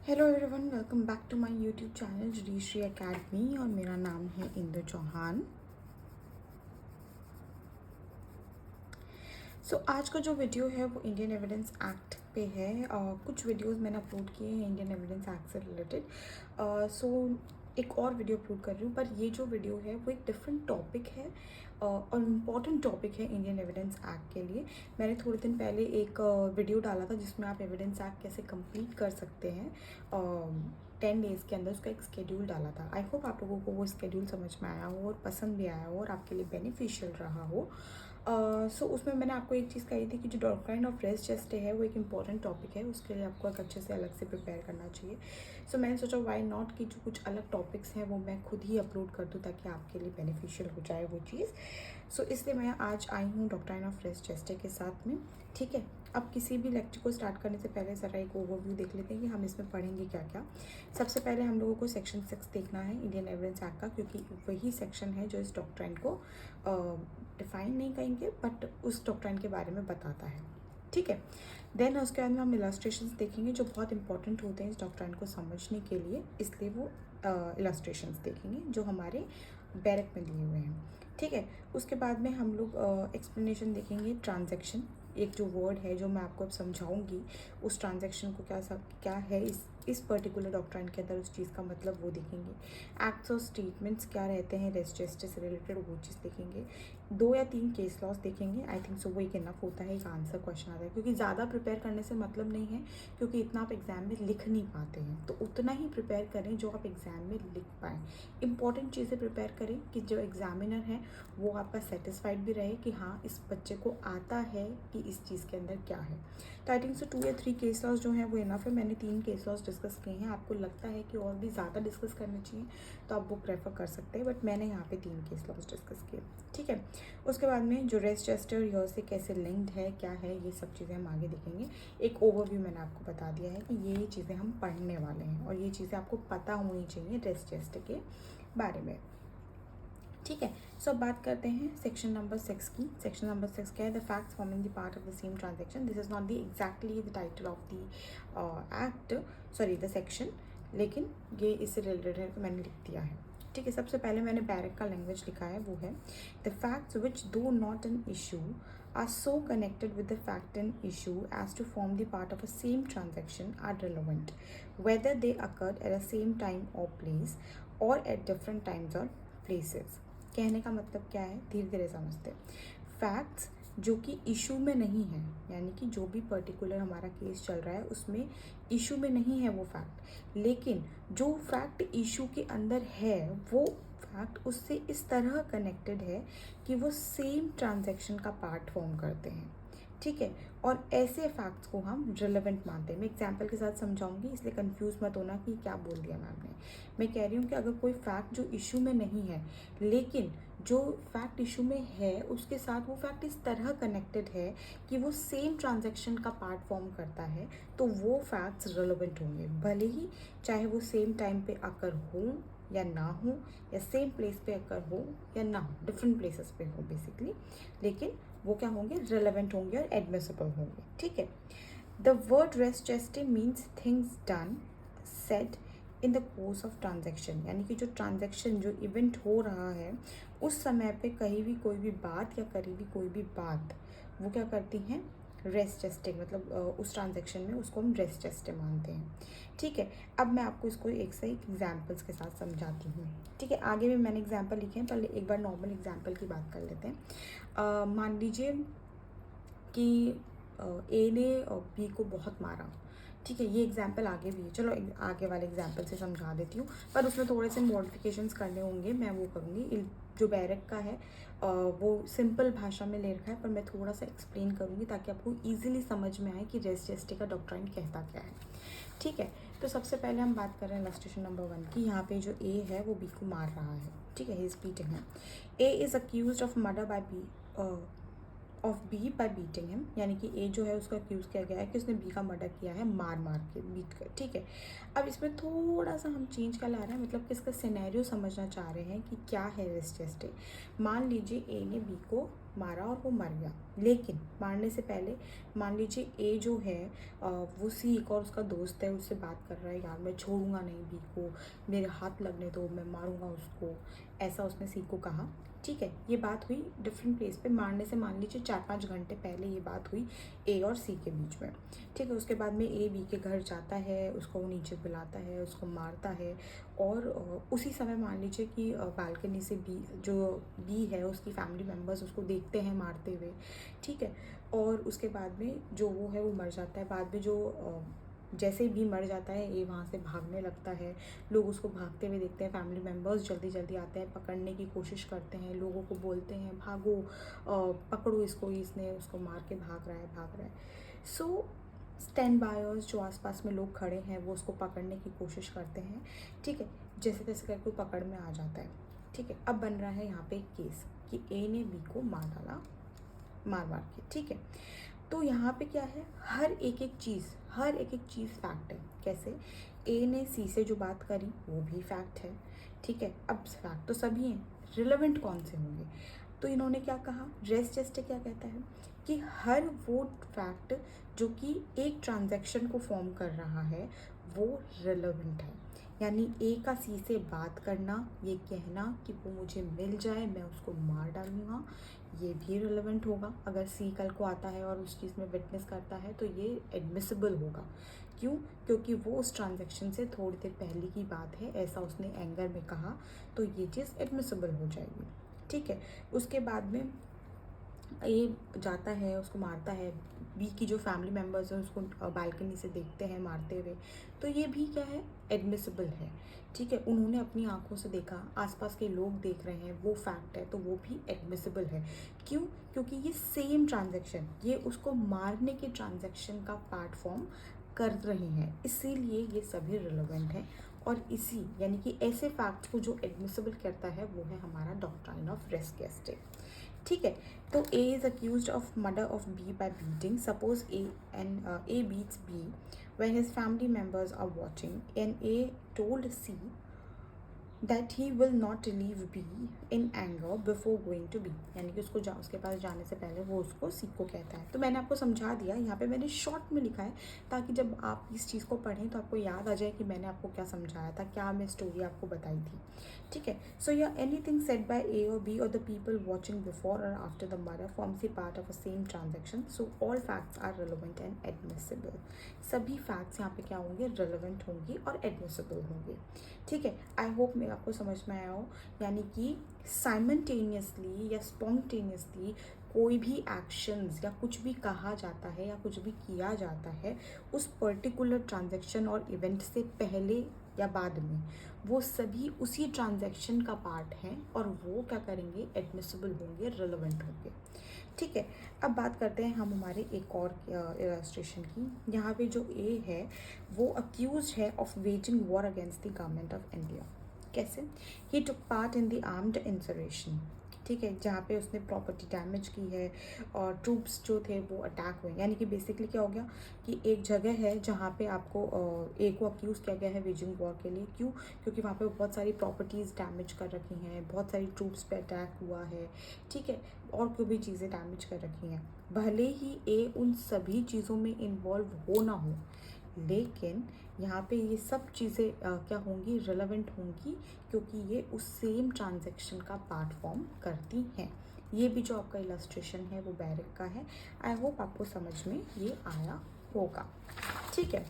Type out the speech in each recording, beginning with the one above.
Hello everyone, welcome back to my YouTube channel judiciary academy और मेरा नाम है इंदु चौहान। आज का जो वीडियो है वो इंडियन एविडेंस एक्ट पे है। कुछ वीडियोस मैंने अपलोड किए हैं इंडियन एविडेंस एक्ट से रिलेटेड। एक और वीडियो अपलोड कर रही हूँ, पर ये जो वीडियो है वो एक डिफरेंट टॉपिक है और इम्पॉर्टेंट टॉपिक है इंडियन एविडेंस एक्ट के लिए। मैंने थोड़े दिन पहले एक वीडियो डाला था जिसमें आप एविडेंस एक्ट कैसे कंप्लीट कर सकते हैं 10 डेज़ के अंदर। उसका एक स्केड्यूल डाला था। आई होप आप लोगों को वो स्केड्यूल समझ में आया हो और पसंद भी आया हो और आपके लिए बेनिफिशियल रहा हो। उसमें मैंने आपको एक चीज़ कही थी कि जो डॉक्ट्राइन ऑफ रेस जेस्टे है वो एक इम्पॉर्टेंट टॉपिक है, उसके लिए आपको एक अच्छे से अलग से प्रिपेयर करना चाहिए। मैंने सोचा वाई नॉट कि जो कुछ अलग टॉपिक्स हैं वो मैं खुद ही अपलोड कर दूँ ताकि आपके लिए बेनिफिशियल हो जाए वो चीज़। इसलिए मैं आज आई हूँ डॉक्ट्राइन ऑफ रेस जेस्टे के साथ में। ठीक है, अब किसी भी लेक्चर को स्टार्ट करने से पहले ज़रा एक ओवरव्यू देख लेते हैं कि हम इसमें पढ़ेंगे क्या क्या। सबसे पहले हम लोगों को सेक्शन 6 देखना है इंडियन एविडेंस एक्ट का, क्योंकि वही सेक्शन है जो इस डॉक्ट्राइन को डिफाइन नहीं करेंगे बट उस डॉक्ट्राइन के बारे में बताता है। ठीक है, देन उसके बाद में हम इलस्ट्रेशंस देखेंगे जो बहुत इंपॉर्टेंट होते हैं इस डॉक्ट्राइन को समझने के लिए, इसलिए वो इलस्ट्रेशंस देखेंगे जो हमारे बैरक में दिए हुए हैं। ठीक है, उसके बाद में हम लोग एक्सप्लेनेशन देखेंगे ट्रांजैक्शन, एक जो वर्ड है जो मैं आपको अब समझाऊंगी उस ट्रांजैक्शन को क्या है इस पर्टिकुलर डॉक्ट्राइन के अंदर, उस चीज़ का मतलब वो देखेंगे। एक्ट्स और स्टेटमेंट्स क्या रहते हैं रेस जेस्टे से रिलेटेड, वो चीज़ देखेंगे। 2 या 3 केस लॉस देखेंगे। आई थिंक सो वो एक इनफ होता है, एक आंसर क्वेश्चन आता है, क्योंकि ज़्यादा प्रिपेयर करने से मतलब नहीं है, क्योंकि इतना आप एग्जाम में लिख नहीं पाते हैं। तो उतना ही प्रिपेयर करें जो आप एग्जाम में लिख पाएँ। इंपॉर्टेंट चीज़ें प्रिपेयर करें कि जो एग्जामिनर है वो आपका सेटिस्फाइड भी रहे कि हाँ इस बच्चे को आता है कि इस चीज़ के अंदर क्या है। तो आई थिंक सो 2 या 3 केस लॉस जो हैं वो इनफ है। मैंने 3 केस लॉस डिस्कस किए हैं। आपको लगता है कि और भी ज़्यादा डिस्कस करने चाहिए तो आप बुक रेफर कर सकते हैं, बट मैंने यहाँ पे 3 केस लॉस डिस्कस किए। ठीक है, उसके बाद में जो रेस जेस्टे और ईयर से कैसे लिंक्ड है, क्या है, ये सब चीज़ें हम आगे देखेंगे। एक ओवरव्यू मैंने आपको बता दिया है कि ये चीज़ें हम पढ़ने वाले हैं और ये चीज़ें आपको पता होनी चाहिए रेस जेस्टे के बारे में। ठीक है, अब बात करते हैं सेक्शन नंबर 6 की। सेक्शन नंबर 6 क्या है? The facts forming the part of the same transaction. This is not the exactly the title of the act, sorry the section, लेकिन ये इससे रिलेटेड है तो मैंने लिख दिया है। ठीक है, सबसे पहले मैंने बैरक का लैंग्वेज लिखा है, वो है द फैक्ट्स विच दो not an issue are so connected with the fact and issue as to form the part of a same transaction are relevant, whether they occurred at the same time or place or at different times or places। कहने का मतलब क्या है, धीरे धीरे समझते हैं। Facts जो कि इशू में नहीं है, यानी कि जो भी पर्टिकुलर हमारा केस चल रहा है उसमें इशू में नहीं है वो फैक्ट, लेकिन जो फैक्ट इशू के अंदर है वो फैक्ट उससे इस तरह कनेक्टेड है कि वो सेम ट्रांजैक्शन का पार्ट फॉर्म करते हैं। ठीक है, और ऐसे फैक्ट्स को हम रिलेवेंट मानते हैं। मैं एग्जांपल के साथ समझाऊंगी, इसलिए कंफ्यूज मत होना कि क्या बोल दिया मैम ने। मैं कह रही हूँ कि अगर कोई फैक्ट जो इशू में नहीं है लेकिन जो फैक्ट इशू में है उसके साथ वो फैक्ट इस तरह कनेक्टेड है कि वो सेम ट्रांजैक्शन का पार्ट फॉर्म करता है, तो वो फैक्ट्स रिलेवेंट होंगे, भले ही चाहे वो सेम टाइम पे आकर हो या ना हो, या सेम प्लेस पे अकर हो या ना हो, डिफरेंट प्लेसेस पे हो बेसिकली, लेकिन वो क्या होंगे, रिलेवेंट होंगे और एडमिसिबल होंगे। ठीक है, the word res gestae means things done said in the course of transaction, यानी कि जो ट्रांजेक्शन जो इवेंट हो रहा है उस समय पे कहीं भी कोई भी बात या करी भी कोई भी बात वो क्या करती हैं, रेस जेस्टे, मतलब उस ट्रांजेक्शन में उसको हम रेस जेस्टे मानते हैं। ठीक है, अब मैं आपको इसको एक से एक एग्जाम्पल्स के साथ समझाती हूँ। ठीक है, आगे भी मैंने एग्जाम्पल लिखे हैं, पहले एक बार नॉर्मल एग्जाम्पल की बात कर लेते हैं। मान लीजिए कि ए ने बी को बहुत मारा। ठीक है, ये एग्जाम्पल आगे भी है, चलो आगे वाले एग्जाम्पल से समझा देती हूँ, पर उसमें थोड़े से मॉडिफिकेशंस करने होंगे, मैं वो करूँगी। जो बैरक का है वो सिंपल भाषा में ले रखा है, पर मैं थोड़ा सा एक्सप्लेन करूँगी ताकि आपको ईजिली समझ में आए कि रेस जेस्टे का डॉक्ट्राइन कहता क्या है। ठीक है, तो सबसे पहले हम बात कर रहे हैं इलस्ट्रेशन नंबर 1 की। यहाँ पे जो ए है वो बी को मार रहा है। ठीक है, ही इज बीटिंग है। A is accuse of murder by B of B by beating him, यानी कि ए जो है उसको अक्यूज़ किया गया है कि उसने बी का मर्डर किया है मार मार के, बीट कर। ठीक है, अब इसमें थोड़ा सा हम चेंज कर ला रहे हैं, मतलब कि इसका सिनेरियो समझना चाह रहे हैं कि क्या है रेस जेस्टे। मान लीजिए ए ने बी को मारा और वो मर गया। लेकिन मारने से पहले मान लीजिए ए जो है वो सी एक और उसका दोस्त है, उससे बात कर रहा है, यार मैं छोड़ूंगा नहीं बी को, मेरे हाथ लगने दो, मैं मारूंगा उसको, ऐसा उसने सी को कहा। ठीक है, ये बात हुई डिफरेंट प्लेस पे, मारने से मान लीजिए 4-5 घंटे पहले ये बात हुई ए और सी के बीच में। ठीक है, उसके बाद में ए बी के घर जाता है, उसको नीचे बुलाता है, उसको मारता है, और उसी समय मान लीजिए कि बालकनी से बी है उसकी फैमिली मेम्बर्स उसको देखते हैं मारते हुए। ठीक है, और उसके बाद में जो वो है वो मर जाता है। बाद में जैसे ही बी मर जाता है ए वहाँ से भागने लगता है, लोग उसको भागते हुए देखते हैं, फैमिली मेम्बर्स जल्दी जल्दी आते हैं, पकड़ने की कोशिश करते हैं, लोगों को बोलते हैं भागो, पकड़ो इसको, इसने उसको मार के भाग रहा है। सो स्टैंड बायर्स जो आसपास में लोग खड़े हैं वो उसको पकड़ने की कोशिश करते हैं। ठीक है, जैसे तैसे करके वो पकड़ में आ जाता है। ठीक है, अब बन रहा है यहाँ पे एक केस कि ए ने बी को मार डाला, मार के। ठीक है, तो यहाँ पे क्या है, हर एक एक चीज़ फैक्ट है। कैसे, ए ने सी से जो बात करी वो भी फैक्ट है। ठीक है, अब फैक्ट तो सभी हैं, रिलेवेंट कौन से होंगे, तो इन्होंने क्या कहा, रेस जेस्टे क्या कहता है कि हर वो फैक्ट जो कि एक ट्रांजैक्शन को फॉर्म कर रहा है वो रिलेवेंट है। यानी ए का सी से बात करना, ये कहना कि वो मुझे मिल जाए मैं उसको मार डालूँगा, ये भी रिलेवेंट होगा। अगर सी कल को आता है और उस चीज़ में विटनेस करता है तो ये एडमिसिबल होगा। क्यों, क्योंकि वो उस ट्रांजैक्शन से थोड़ी देर पहले की बात है, ऐसा उसने एंगर में कहा, तो ये चीज़ एडमिसिबल हो जाएगी। ठीक है, उसके बाद में ए जाता है, उसको मारता है, बी की जो फैमिली मेम्बर्स हैं उसको बालकनी से देखते हैं मारते हुए, तो ये भी क्या है, एडमिसिबल है। ठीक है, उन्होंने अपनी आंखों से देखा, आसपास के लोग देख रहे हैं, वो फैक्ट है, तो वो भी एडमिसिबल है। क्यों, क्योंकि ये सेम ट्रांजैक्शन, ये उसको मारने के ट्रांजैक्शन का पार्ट फॉर्म कर रहे हैं, इसीलिए ये सभी रिलेवेंट हैं। और इसी यानी कि ऐसे फैक्ट्स को जो एडमिसिबल करता है वो है हमारा डॉक्ट्राइन ऑफ रेस गेस्टे। ठीक है, तो A is accuse of murder of B by beating. Suppose A beats B when his family members are watching, and A told C that he will not leave B in anger before going to B, यानी कि उसके पास जाने से पहले वो उसको सी को कहता है। तो मैंने आपको समझा दिया, यहाँ पे मैंने शॉर्ट में लिखा है ताकि जब आप इस चीज़ को पढ़ें तो आपको याद आ जाए कि मैंने आपको क्या समझाया था, क्या मैं स्टोरी आपको बताई थी। ठीक है, सो या एनीथिंग सेड बाय ए और बी और द पीपल वॉचिंग बिफोर और after the murder forms the part of a same transaction, so all facts are relevant and admissible. सभी फैक्ट्स यहाँ पे क्या होंगे, रिलेवेंट होंगी और एडमिसिबल होंगे। ठीक है, आई होप मैं आपको समझ में आया हो। यानी कि साइमल्टेनियसली या स्पॉन्टेनियसली कोई भी एक्शंस या कुछ भी कहा जाता है या कुछ भी किया जाता है उस पर्टिकुलर ट्रांजैक्शन और इवेंट से पहले या बाद में, वो सभी उसी ट्रांजैक्शन का पार्ट हैं और वो क्या करेंगे, एडमिसिबल होंगे, रिलेवेंट होंगे। ठीक है, अब बात करते हैं हम हमारे एक और इलस्ट्रेशन की। यहाँ पे जो ए है वो अक्यूज है of waging war against the government of India. कैसे, he took part in the armed insurrection. ठीक है, जहाँ पे उसने प्रॉपर्टी डैमेज की है और ट्रूप्स जो थे वो अटैक हुए। यानी कि बेसिकली क्या हो गया कि एक जगह है जहाँ पे आपको ए को अक्यूज़ किया गया है वेजिंग वॉर के लिए। क्यों, क्योंकि वहाँ पे बहुत सारी प्रॉपर्टीज़ डैमेज कर रखी हैं, बहुत सारी ट्रूप्स पे अटैक हुआ है। ठीक है, और कोई भी चीज़ें डैमेज कर रखी हैं, भले ही ए उन सभी चीज़ों में इन्वॉल्व हो ना हो, लेकिन यहाँ पे ये सब चीज़ें क्या होंगी, रिलेवेंट होंगी, क्योंकि ये उस सेम ट्रांजैक्शन का पार्ट फॉर्म करती हैं। ये भी जो आपका इलस्ट्रेशन है वो बैरिक का है। आई होप आपको समझ में ये आया होगा। ठीक है,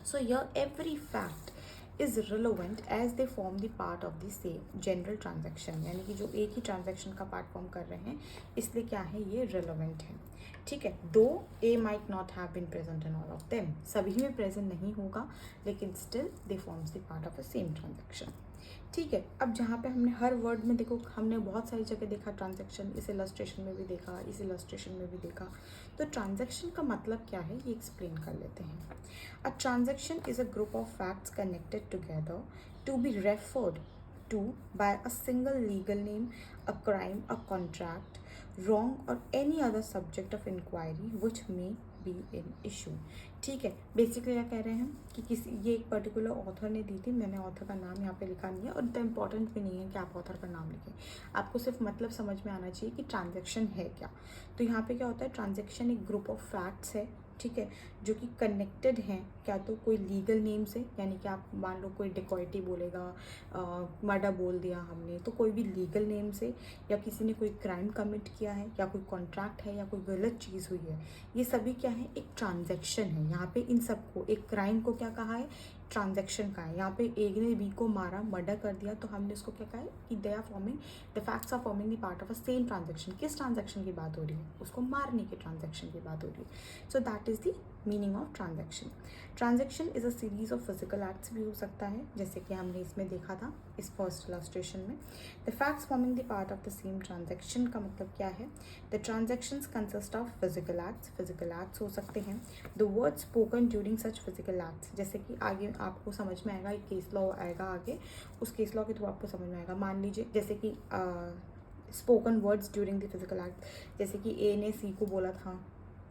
so your every fact is relevant as they form the part of the same general transaction. यानी कि जो एक ही ट्रांजैक्शन का पार्ट फॉर्म कर रहे हैं, इसलिए क्या है, ये रिलेवेंट है। ठीक है, though he might not have been present in all of them, सभी में प्रेजेंट नहीं होगा, लेकिन still they forms the part of a same transaction. ठीक है, अब जहाँ पे हमने हर वर्ड में देखो, हमने बहुत सारी जगह देखा ट्रांजैक्शन, इस इलस्ट्रेशन में भी देखा, इस इलस्ट्रेशन में भी देखा। तो ट्रांजैक्शन का मतलब क्या है ये एक्सप्लेन कर लेते हैं। A transaction is a group of facts connected together to be referred to by a single legal name, a crime, a contract, wrong or any other subject of inquiry which may be an issue। ठीक है, basically क्या कह रहे हैं कि किसी ये एक पर्टिकुलर ऑथर ने दी थी, मैंने ऑथर का नाम यहाँ पे लिखा नहीं है और इतना इंपॉर्टेंट भी नहीं है कि आप ऑथर का नाम लिखें, आपको सिर्फ मतलब समझ में आना चाहिए कि ट्रांजैक्शन है क्या। तो यहाँ पे क्या होता है, ट्रांजैक्शन एक ग्रुप ऑफ फैक्ट्स है, ठीक है, जो कि कनेक्टेड हैं क्या तो कोई लीगल नेम से, यानी कि आप मान लो कोई डिकॉइटी बोलेगा, मर्डर बोल दिया हमने, तो कोई भी लीगल नेम से, या किसी ने कोई क्राइम कमिट किया है, या कोई कॉन्ट्रैक्ट है, या कोई गलत चीज़ हुई है, ये सभी क्या है, एक ट्रांजैक्शन है। यहाँ पे इन सबको, एक क्राइम को क्या कहा है, ट्रांजैक्शन का है। यहाँ पे ए ने बी को मारा, मर्डर कर दिया, तो हमने उसको क्या कहा है कि they are forming, the facts are forming the part of a same transaction. किस ट्रांजैक्शन की बात हो रही है, उसको मारने के ट्रांजैक्शन की बात हो रही है। So that is the meaning of transaction. Transaction is a series of physical acts भी हो सकता है, जैसे कि हमने इसमें देखा था इस फर्स्ट इलस्ट्रेशन में। The facts forming the part of the same transaction का मतलब क्या है, the transactions consist of physical acts हो सकते हैं। The word spoken during such physical acts, जैसे कि आगे आपको समझ में आएगा, एक केस लॉ आएगा आगे, उस केस लॉ के थ्रू आपको समझ में आएगा। मान लीजिए जैसे कि spoken words during the physical act, जैसे कि ए ने सी को बोला था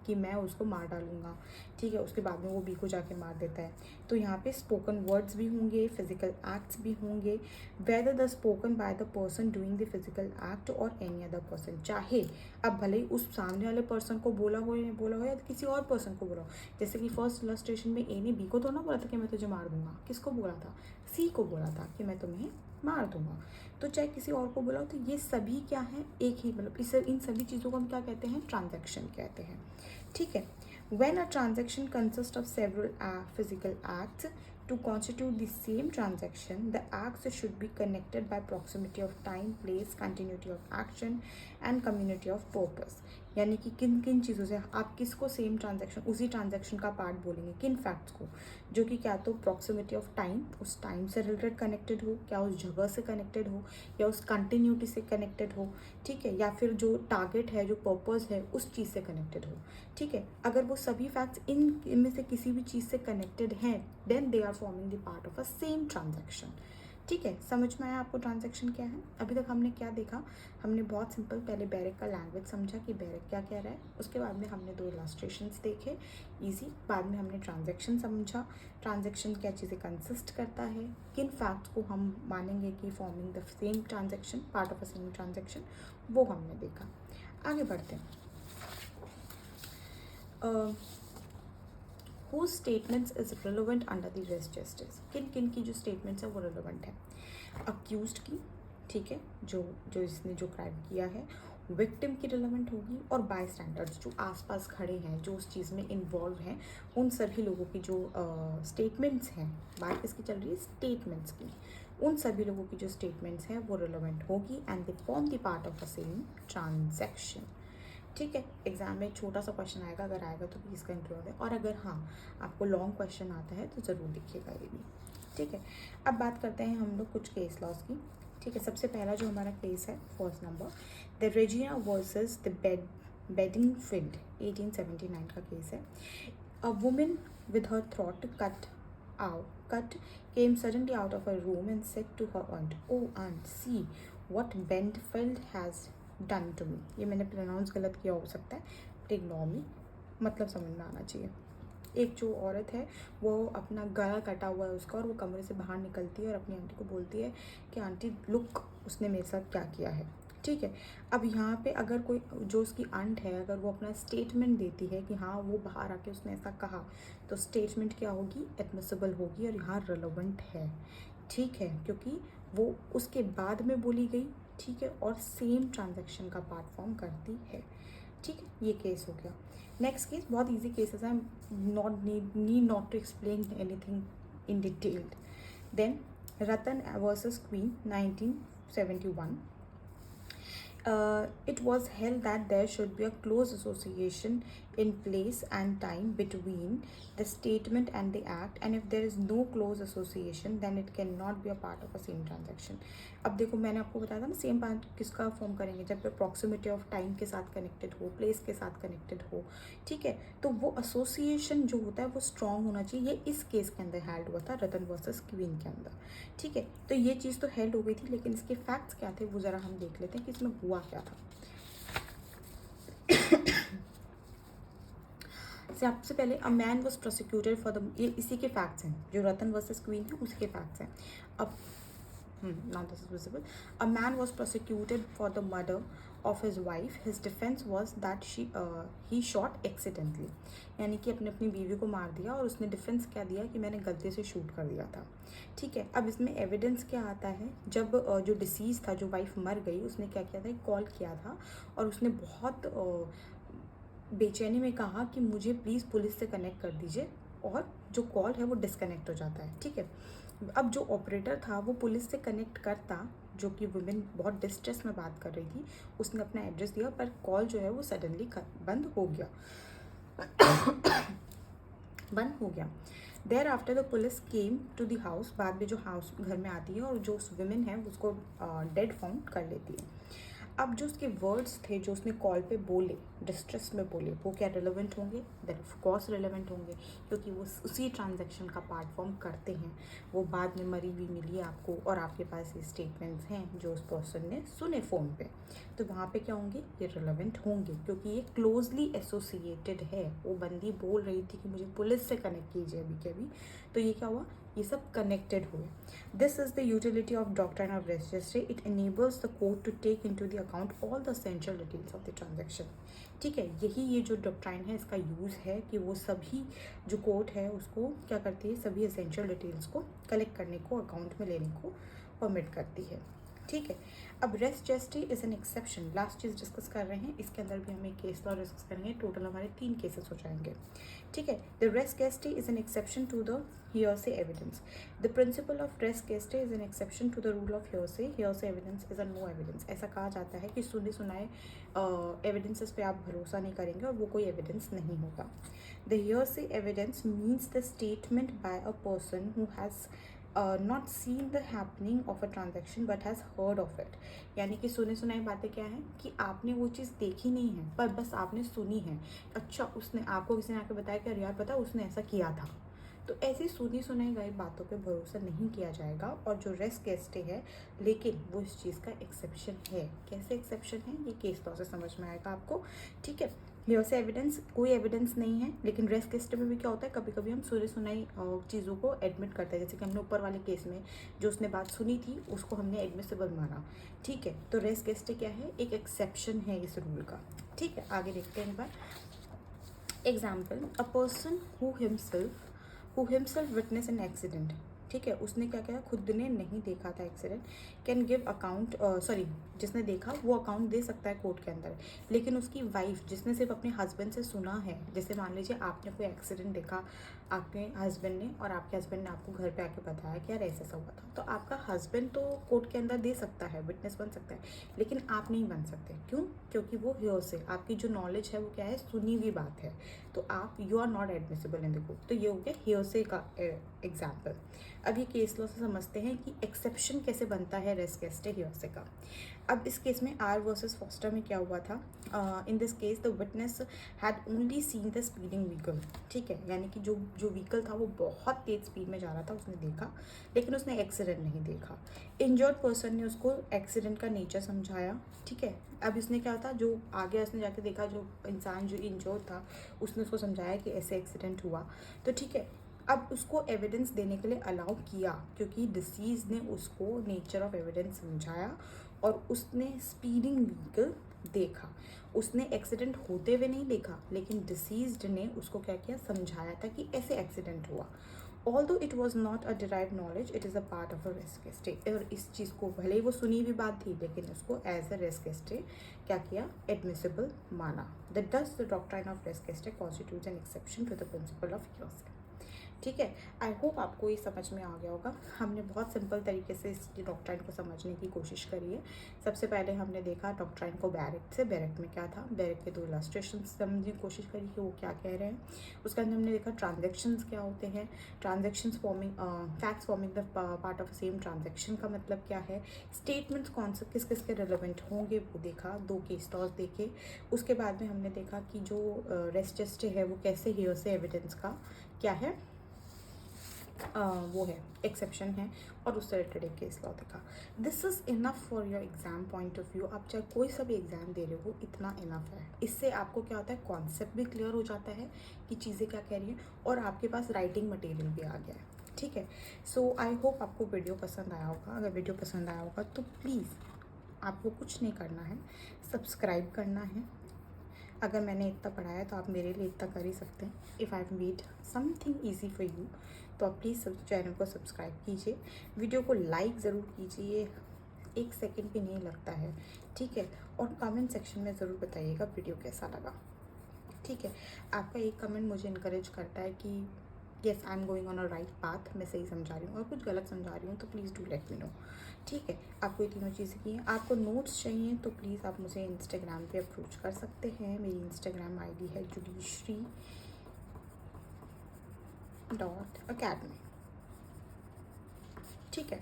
कि मैं उसको मार डालूंगा, ठीक है, उसके बाद में वो बी को जाके मार देता है। तो यहाँ पे स्पोकन वर्ड्स भी होंगे, फिजिकल एक्ट्स भी होंगे। Whether the spoken by the person doing the physical act और एनी अदर पर्सन, चाहे अब भले ही उस सामने वाले पर्सन को बोला हो या किसी और पर्सन को बोला हो। जैसे कि फर्स्ट इलस्ट्रेशन में ए ने बी को तो ना बोला था कि मैं तुझे मार दूंगा, किसको बोला था, सी को बोला था कि मैं तुम्हें मार दूंगा। तो चाहे किसी और को बोला हो, तो ये सभी क्या है, एक ही, मतलब इस इन सभी चीज़ों को हम क्या कहते हैं, ट्रांजैक्शन कहते हैं, ठीक है। When a transaction consists of several physical acts, to constitute the same transaction, the acts should be connected by proximity of time, place, continuity of action and community of purpose। यानी कि किन किन चीज़ों से आप किसको सेम ट्रांजैक्शन, उसी transaction का पार्ट बोलेंगे, किन फैक्ट्स को, जो कि क्या तो प्रॉक्सिमिटी ऑफ टाइम, उस टाइम से रिलेटेड कनेक्टेड हो, क्या उस जगह से कनेक्टेड हो, या उस कंटिन्यूटी से कनेक्टेड हो, ठीक है, या फिर जो टारगेट है, जो पर्पस है, उस चीज़ से कनेक्टेड हो, ठीक है। अगर वो सभी फैक्ट्स इनमें से किसी भी चीज़ से कनेक्टेड हैं, then they are forming the part of a same transaction, ठीक है। समझ में आया आपको ट्रांजैक्शन क्या है। अभी तक हमने क्या देखा, हमने बहुत सिंपल पहले बैरक का लैंग्वेज समझा कि बैरक क्या कह रहा है, उसके बाद में हमने 2 इलस्ट्रेशंस देखे इजी, बाद में हमने ट्रांजैक्शन समझा, ट्रांजैक्शन क्या चीज़ें कंसिस्ट करता है, किन फैक्ट्स को हम मानेंगे कि forming the same transaction, part of a same transaction, वो हमने देखा। आगे बढ़ते हैं। whose statements is relevant under the res justice, किन किन की जो स्टेटमेंट्स है वो रिलेवेंट है, अक्यूज्ड की, ठीक है, जो इसने जो क्राइम किया है, विक्टिम की रिलेवेंट होगी, और बाय स्टैंडर्ड्स जो आसपास खड़े हैं, जो उस चीज़ में इन्वॉल्व हैं, उन सभी लोगों की जो स्टेटमेंट्स हैं, बात किसकी चल रही है, स्टेटमेंट्स की, उन सभी लोगों की जो स्टेटमेंट्स हैं वो रिलेवेंट होगी, and they form the part of a same transaction, ठीक है। एग्जाम में छोटा सा क्वेश्चन आएगा, अगर आएगा तो प्लीज़ कंक्लूड है, और अगर हाँ आपको लॉन्ग क्वेश्चन आता है तो ज़रूर लिखिएगा ये भी, ठीक है। अब बात करते हैं हम लोग कुछ केस लॉस की, ठीक है। सबसे पहला जो हमारा केस है, first number, the Regina versus the Bedingfield, 1879 का केस है। A women with her throat cut came suddenly out of her room and said to her aunt, "Oh aunt, see what Bedingfield has done to me". ये मैंने pronounce गलत किया हो सकता है, but ignore me, मतलब समझ में आना चाहिए। एक जो औरत है वो अपना गला कटा हुआ है उसका, और वो कमरे से बाहर निकलती है और अपनी आंटी को बोलती है कि आंटी लुक, उसने मेरे साथ क्या किया है, ठीक है। अब यहाँ पे अगर कोई जो उसकी आंट है, अगर वो अपना स्टेटमेंट देती है कि हाँ वो बाहर आके उसने ऐसा कहा, तो स्टेटमेंट क्या होगी, एडमिसिबल होगी, और यहाँ रिलेवेंट है, ठीक है, क्योंकि वो उसके बाद में बोली गई, ठीक है, और सेम ट्रांजैक्शन का पार्ट फॉर्म करती है, ठीक है। ये केस हो गया। नेक्स्ट केस बहुत इजी केसेस हैं, need not to explain anything in detailed. Then Ratan versus queen, 1971। It was held that there should be a close association in place and time between the statement and the act, and if there is no close association then it cannot be a part of a same transaction। अब देखो मैंने आपको बताया था ना, same part किसका form करेंगे, जब प्रॉक्सिमिटी ऑफ टाइम के साथ कनेक्टेड हो, प्लेस के साथ कनेक्टेड हो, ठीक है, तो वो एसोसिएशन जो होता है वो स्ट्रॉन्ग होना चाहिए। ये इस केस के अंदर हेल्ड हुआ था, रतन वर्सेस क्वीन के अंदर, ठीक है। तो ये चीज़ तो हेल्ड हो गई थी, लेकिन इसके फैक्ट्स क्या थे वो ज़रा हम देख लेते हैं कि इसमें हुआ क्या था। सबसे पहले a man was prosecuted for the, ये इसी के फैक्ट्स हैं, जो रतन वर्सेस क्वीन है उसके फैक्ट्स हैं। अब now this is visible. A man was prosecuted for the murder of his wife. His defense was that he shot accidentally, यानी कि अपनी बीवी को मार दिया और उसने डिफेंस क्या दिया कि मैंने गलती से शूट कर दिया था। ठीक है, अब इसमें एविडेंस क्या आता है, जब जो डिसीज था, जो वाइफ मर गई, उसने क्या किया था, कॉल किया था और उसने बहुत बेचैनी में कहा कि मुझे प्लीज़ पुलिस से कनेक्ट कर दीजिए, और जो कॉल है वो डिस्कनेक्ट हो जाता है। ठीक है, अब जो ऑपरेटर था वो पुलिस से कनेक्ट करता, जो कि वुमेन बहुत डिस्ट्रेस में बात कर रही थी, उसने अपना एड्रेस दिया, पर कॉल जो है वो सडनली बंद हो गया बंद हो गया। Thereafter the police came to the house, बाद में जो हाउस घर में आती है और जो उस वुमेन है उसको डेड फाउंड कर लेती है। अब जो उसके वर्ड्स थे, जो उसने कॉल पे बोले, डिस्ट्रेस में बोले, वो क्या रिलेवेंट होंगे? दैट ऑफ कोर्स रिलेवेंट होंगे, क्योंकि वो उसी ट्रांजैक्शन का पार्ट फॉर्म करते हैं। वो बाद में मरी हुई मिली आपको और आपके पास ये स्टेटमेंट्स हैं जो उस पर्सन ने सुने फ़ोन पे, तो वहाँ पे क्या होंगे? ये रिलेवेंट होंगे, क्योंकि ये क्लोजली एसोसिएटेड है। वो बंदी बोल रही थी कि मुझे पुलिस से कनेक्ट कीजिए अभी के अभी, तो ये क्या हुआ? ये सब कनेक्टेड हुए। This is the utility of doctrine of registry. It enables the court to take into the account all the essential details of the transaction। ठीक है, यही ये जो डॉक्ट्राइन है इसका यूज़ है कि वो सभी जो कोर्ट है उसको क्या करती है, सभी एसेंशियल डिटेल्स को कलेक्ट करने को, अकाउंट में लेने को परमिट करती है। ठीक है, अब res gestae is an exception. Last चीज़ डिस्कस कर रहे हैं, इसके अंदर भी हम एक केस लॉ डिस्कस करेंगे, टोटल हमारे 3 केसेस हो जाएंगे। ठीक है, the res gestae is an exception to the hearsay evidence. The principle of res gestae is an exception to the rule of hearsay. Hearsay evidence is a no evidence. ऐसा कहा जाता है कि सुने सुनाए एविडेंसेस पे आप भरोसा नहीं करेंगे और वो कोई एविडेंस नहीं होगा। The hearsay evidence means the statement by a person who has not seen the happening of a transaction but has heard of it। यानी कि सुने सुनाई बातें क्या है कि आपने वो चीज़ देखी नहीं है पर बस आपने सुनी है। अच्छा, उसने आपको किसी ने आके बताया कि अरे यार पता उसने ऐसा किया था, तो ऐसी सुनी सुनाई गई बातों पे भरोसा नहीं किया जाएगा। और जो रेस गेस्टे है, लेकिन वो इस चीज़ का एक्सेप्शन है। कैसे एक्सेप्शन है ये केस लॉ से समझ में आएगा आपको। ठीक है, हेयरसे एविडेंस कोई एविडेंस नहीं है, लेकिन रेस गेस्टे में भी क्या होता है, कभी कभी हम सुनी सुनाई चीज़ों को एडमिट करते हैं, जैसे कि हमने ऊपर वाले केस में जो उसने बात सुनी थी उसको हमने एडमिसिबल माना। ठीक है, तो रेस गेस्टे क्या है, एक एक्सेप्शन है इस रूल का। ठीक है, आगे देखते हैं एक बार example. A person who himself witness an accident. ठीक है, उसने क्या किया, खुद ने नहीं देखा था accident, can give account, sorry जिसने देखा वो अकाउंट दे सकता है कोर्ट के अंदर, लेकिन उसकी वाइफ जिसने सिर्फ अपने हस्बैंड से सुना है, जैसे मान लीजिए आपने कोई एक्सीडेंट देखा आपके हस्बैंड ने और आपके हस्बैंड ने आपको घर पे आके बताया कि यार ऐसा ऐसा हुआ था, तो आपका हस्बैंड तो कोर्ट के अंदर दे सकता है, विटनेस बन सकता है, लेकिन आप नहीं बन सकते। क्यों? क्योंकि वो हेयरसे, आपकी जो नॉलेज है वो क्या है, सुनी हुई बात है, तो आप you are not admissible in the court. तो ये हो गया हेयरसे का एग्जाम्पल। अब ये केस लॉ से समझते हैं कि एक्सेप्शन कैसे बनता है रेस गेस्टे हेयरसे का। अब इस केस में आर वर्सेस फॉस्टर में क्या हुआ था, in this case the witness had only seen the speeding vehicle. ठीक है, यानी कि जो व्हीकल था वो बहुत तेज स्पीड में जा रहा था, उसने देखा, लेकिन उसने एक्सीडेंट नहीं देखा। इंजर्ड पर्सन ने उसको एक्सीडेंट का नेचर समझाया। ठीक है, अब इसने क्या था, जो आगे उसने जाके देखा, जो इंसान जो इंजर्ड था उसने उसको समझाया कि ऐसे एक्सीडेंट हुआ, तो ठीक है, अब उसको एविडेंस देने के लिए अलाउ किया, क्योंकि डिसीज ने उसको नेचर ऑफ एविडेंस समझाया और उसने स्पीडिंग व्हीकल देखा। उसने एक्सीडेंट होते हुए नहीं देखा, लेकिन डिसीज्ड ने उसको क्या किया, समझाया था कि ऐसे एक्सीडेंट हुआ। Although it was not a derive knowledge, it is a part of a res gestae. और इस चीज़ को भले ही वो सुनी हुई बात थी, लेकिन उसको एज अ रेस गेस्टे क्या किया, एडमिसिबल माना। The does the doctrine of res gestae constitutes an exception to the principle of hearsay. ठीक है, आई होप आपको ये समझ में आ गया होगा। हमने बहुत सिंपल तरीके से इस डॉक्ट्राइन को समझने की कोशिश करी है। सबसे पहले हमने देखा डॉक्ट्राइन को बैरेक्ट से, बैरेक्ट में क्या था, बैरेक्ट के 2 इलस्ट्रेशन समझने की कोशिश करी कि वो क्या कह रहे हैं। उसके अंदर हमने देखा ट्रांजेक्शन्स क्या होते हैं, transactions forming facts forming the part of same transaction का मतलब क्या है, स्टेटमेंट्स कौन से किस किस के रिलेवेंट होंगे वो देखा, 2 केस लॉज देखे। उसके बाद में हमने देखा कि जो रेस जेस्टे है वो कैसे हेयरसे एविडेंस का क्या है, वो है, एक्सेप्शन है, और उससे रिलेटेड एक केस लॉ देखा। This is enough for your exam point of view. आप चाहे कोई सा भी एग्ज़ाम दे रहे हो, इतना इनफ है। इससे आपको क्या होता है, कॉन्सेप्ट भी क्लियर हो जाता है कि चीज़ें क्या कह रही हैं, और आपके पास राइटिंग मटेरियल भी आ गया है। ठीक है, सो आई होप आपको वीडियो पसंद आया होगा। अगर वीडियो पसंद आया होगा तो प्लीज़ आपको कुछ नहीं करना है, सब्सक्राइब करना है। अगर मैंने इतना पढ़ाया है तो आप मेरे लिए इतना कर ही सकते हैं। If I made something easy for you, तो आप प्लीज़ चैनल को सब्सक्राइब कीजिए, वीडियो को लाइक ज़रूर कीजिए, 1 सेकंड भी नहीं लगता है। ठीक है, और कमेंट सेक्शन में ज़रूर बताइएगा वीडियो कैसा लगा। ठीक है, आपका एक कमेंट मुझे इनकरेज करता है कि yes I am going on a right path, मैं सही समझा रही हूँ, और कुछ गलत समझा रही हूँ तो please do let me know. ठीक है, आपको ये तीनों चीज़ें की हैं। आपको नोट्स चाहिए तो प्लीज़ आप मुझे इंस्टाग्राम पे अप्रोच कर सकते हैं। मेरी इंस्टाग्राम आईडी है judishri.academy। ठीक है,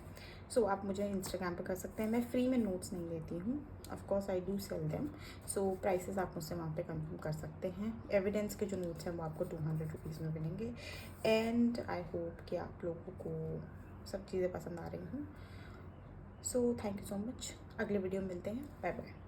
सो आप मुझे इंस्टाग्राम पे कर सकते हैं। मैं फ्री में नोट्स नहीं लेती हूँ, of course I do sell them, so prices आप मुझसे वहाँ पे कंफर्म कर सकते हैं। एविडेंस के जो नोट्स हैं वो आपको 200 रुपीज़ में मिलेंगे। एंड आई होप कि आप लोगों को सब चीज़ें पसंद आ रही हूँ। So thank you so much. अगले वीडियो में मिलते हैं। Bye bye.